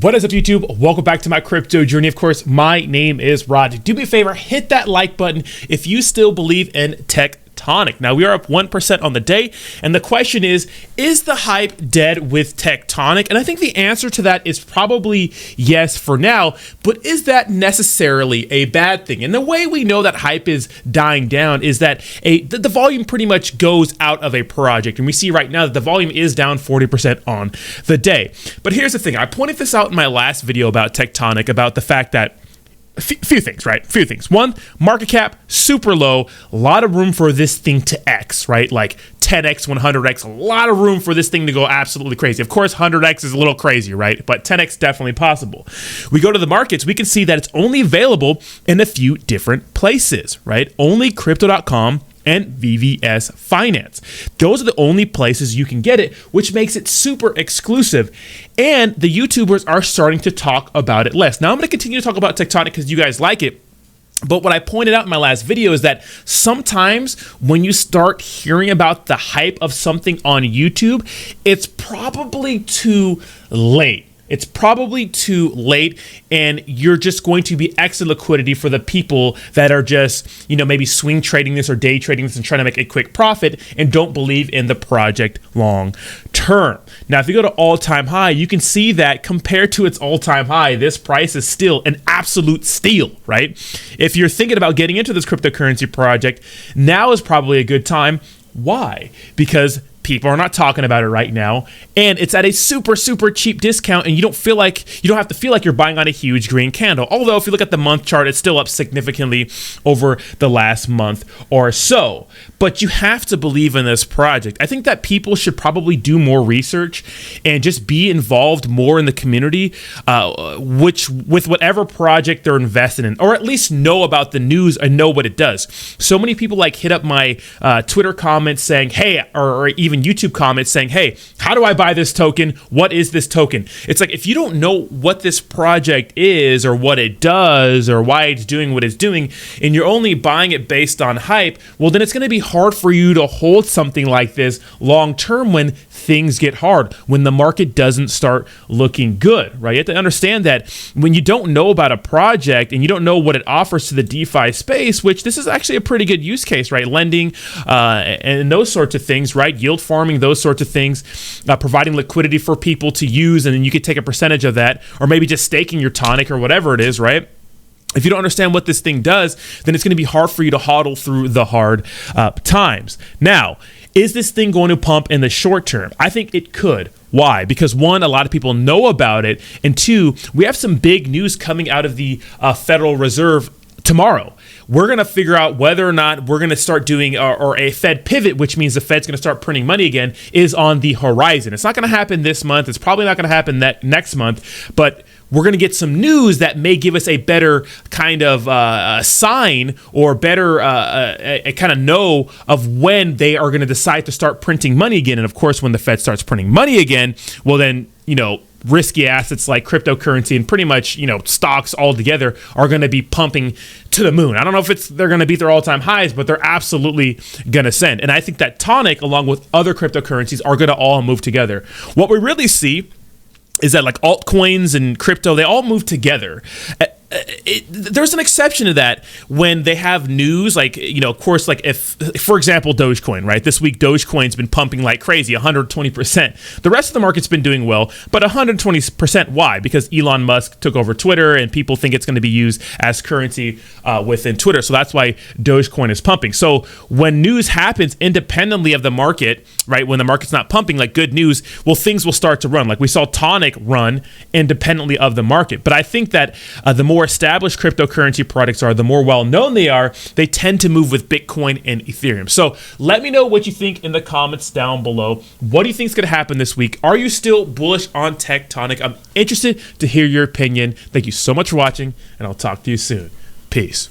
What is up, YouTube? Welcome back to my crypto journey. Of course, my name is Rod. Do me a favor, hit that like button if you still believe in Tectonic. Now, we are up 1% on the day, and the question is the hype dead with Tectonic? And I think the answer to that is probably yes for now, but is that necessarily a bad thing? And the way we know that hype is dying down is that the volume pretty much goes out of a project, and we see right now that the volume is down 40% on the day. But here's the thing. I pointed this out in my last video about Tectonic, about the fact that few things, right? Few things. One, market cap, super low. A lot of room for this thing to X, right? Like 10X, 100X, a lot of room for this thing to go absolutely crazy. Of course, 100X is a little crazy, right? But 10X definitely possible. We go to the markets, we can see that it's only available in a few different places, right? Only Crypto.com and VVS Finance. Those are the only places you can get it, which makes it super exclusive. And the YouTubers are starting to talk about it less. Now, I'm going to continue to talk about Tectonic because you guys like it. But what I pointed out in my last video is that sometimes when you start hearing about the hype of something on YouTube, it's probably too late. It's probably too late, and you're just going to be extra liquidity for the people that are just, maybe swing trading this or day trading this and trying to make a quick profit and don't believe in the project long term. Now, if you go to all-time high, you can see that compared to its all-time high, this price is still an absolute steal, right? If you're thinking about getting into this cryptocurrency project, now is probably a good time. Why? Because people are not talking about it right now, and it's at a super cheap discount, and you don't have to feel like you're buying on a huge green candle. Although if you look at the month chart, it's still up significantly over the last month or so. But you have to believe in this project. I think that people should probably do more research and just be involved more in the community, with whatever project they're invested in, or at least know about the news and know what it does. So many people hit up my Twitter comments saying, hey, or even YouTube comments saying, hey, how do I buy this token? What is this token? It's like, if you don't know what this project is or what it does or why it's doing what it's doing, and you're only buying it based on hype, well, then it's going to be hard for you to hold something like this long term when things get hard, when the market doesn't start looking good, right? You have to understand that when you don't know about a project and you don't know what it offers to the DeFi space, which this is actually a pretty good use case, right? Lending and those sorts of things, right? Yield farming, those sorts of things, providing liquidity for people to use, and then you could take a percentage of that, or maybe just staking your Tonic or whatever it is, right? If you don't understand what this thing does, then it's going to be hard for you to hodl through the hard times. Now, is this thing going to pump in the short term? I think it could. Why? Because one, a lot of people know about it, and two, we have some big news coming out of the Federal Reserve tomorrow. We're going to figure out whether or not we're going to start doing or a Fed pivot, which means the Fed's going to start printing money again, is on the horizon. It's not going to happen this month. It's probably not going to happen next month, but we're going to get some news that may give us a better kind of sign, or better a kind of know of when they are going to decide to start printing money again. And of course, when the Fed starts printing money again, well then, risky assets like cryptocurrency and pretty much, stocks altogether are going to be pumping to the moon. I don't know if they're going to beat their all-time highs, but they're absolutely going to send. And I think that Tonic, along with other cryptocurrencies, are going to all move together. What we really see is that altcoins and crypto, they all move together. There's an exception to that when they have news, of course, if, for example, Dogecoin, right? This week, Dogecoin's been pumping like crazy, 120%. The rest of the market's been doing well, but 120%, why? Because Elon Musk took over Twitter, and people think it's going to be used as currency within Twitter. So that's why Dogecoin is pumping. So when news happens independently of the market, right? When the market's not pumping, good news, well, things will start to run. Like we saw Tonic run independently of the market. But I think that the more established cryptocurrency products are, the more well-known they are, they tend to move with Bitcoin and Ethereum. So let me know what you think in the comments down below. What do you think is going to happen this week? Are you still bullish on Tectonic? I'm interested to hear your opinion. Thank you so much for watching, and I'll talk to you soon. Peace.